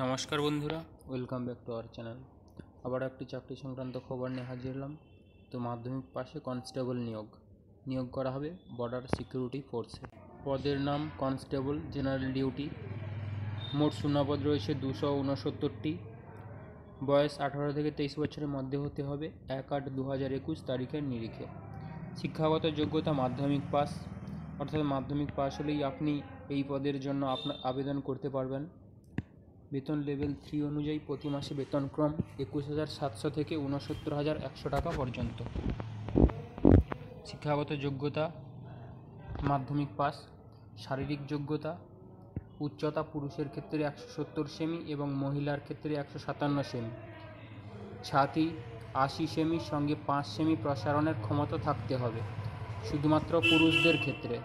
নমস্কার বন্ধুরা, welcome back to our channel. আবার একটি চাকরি সংক্রান্ত খবর নিয়ে হাজির হলাম। তো মাধ্যমিক পাশে কনস্টেবল নিয়োগ করা হবে বর্ডার সিকিউরিটি ফোর্সে। পদের নাম কনস্টেবল জেনারেল ডিউটি। মোট শূন্যপদ রয়েছে 269টি। বয়স 18 থেকে 23 বছরের মধ্যে হতে হবে 1/8/2021 তারিখের নিরিখে। শিক্ষাগত যোগ্যতা মাধ্যমিক পাস, অর্থাৎ মাধ্যমিক পাস হলেই আপনি এই পদের জন্য আবেদন করতে পারবেন। বেতন লেভেল 3 অনুযায়ী প্রতি মাসে বেতনক্রম 21,700 থেকে 69,100 টাকা পর্যন্ত। শিক্ষাগত যোগ্যতা মাধ্যমিক পাস। শারীরিক যোগ্যতা উচ্চতা পুরুষের ক্ষেত্রে 170 সেমি এবং মহিলার ক্ষেত্রে 157 সেমি। ছাতি 80 সেমির সঙ্গে 5 সেমি প্রসারণের ক্ষমতা থাকতে হবে শুধুমাত্র পুরুষদের ক্ষেত্রে।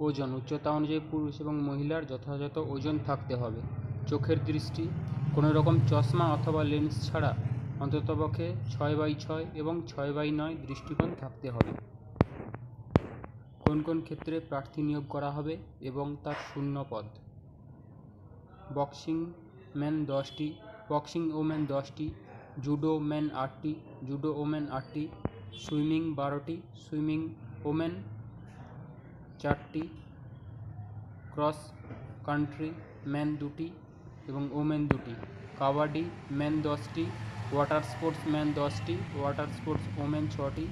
ওজন উচ্চতা অনুযায়ী পুরুষ এবং মহিলার যথাযথ ওজন থাকতে হবে। চোখের দৃষ্টি কোনো রকম চশমা অথবা লেন্স ছাড়া অন্ততপক্ষে 6/6 এবং 6/9 দৃষ্টিকোণ থাকতে হবে। কোন কোন ক্ষেত্রে প্রার্থী নিয়োগ করা হবে এবং তার শূন্যপদ: বক্সিং ম্যান 10টি, বক্সিং ওমেন 10টি, জুডো ম্যান 8টি, জুডো ওমেন 8টি, সুইমিং 12টি, সুইমিং ওমেন 4টি, ক্রস কান্ট্রি ম্যান 2টি এবং ওমেন 2টি, কাবাডি ম্যান 10টি, ওয়াটার স্পোর্টস ম্যান 10টি, ওয়াটার স্পোর্টস ওমেন 6টি,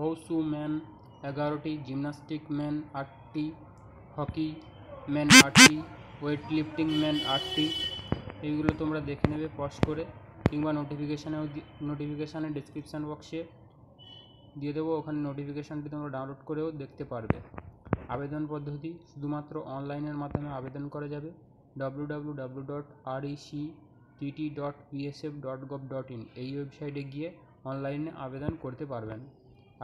ওসু ম্যান 11টি, জিমন্যাস্টিক ম্যান 8টি, হকি ম্যান 8টি, ওয়েটলিফটিং ম্যান 8টি। এইগুলো তোমরা দেখে নেবে পজ করে, কিংবা নোটিফিকেশানে ডিসক্রিপশান বক্সে দিয়ে দেবো, ওখানে নোটিফিকেশানটি তোমরা ডাউনলোড করেও দেখতে পারবে। আবেদন পদ্ধতি শুধুমাত্র অনলাইনের মাধ্যমে আবেদন করা যাবে। www.rect.bsf.gov.in এই ওয়েবসাইটে গিয়ে অনলাইনে আবেদন করতে পারবেন।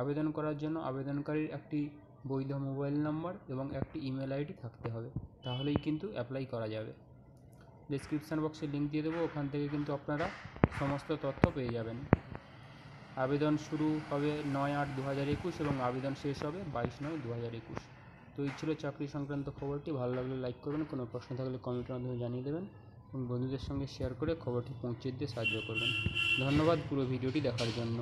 আবেদন করার জন্য আবেদনকারীর একটি বৈধ মোবাইল নম্বর এবং একটি ইমেল আইডি থাকতে হবে, তাহলেই কিন্তু অ্যাপ্লাই করা যাবে। ডেসক্রিপশান বক্সে লিঙ্ক দিয়ে দেবো, ওখান থেকে কিন্তু আপনারা সমস্ত তথ্য পেয়ে যাবেন। আবেদন শুরু হবে 9/8/2021 এবং আবেদন শেষ হবে 22/9/2021। তো এই ছিল চাকরি সংক্রান্ত খবরটি। ভালো লাগলে লাইক করবেন, কোনো প্রশ্ন থাকলে কমেন্টের মাধ্যমে জানিয়ে দেবেন এবং বন্ধুদের সঙ্গে শেয়ার করে খবরটি পৌঁছে দিতে সাহায্য করবেন। ধন্যবাদ পুরো ভিডিওটি দেখার জন্য।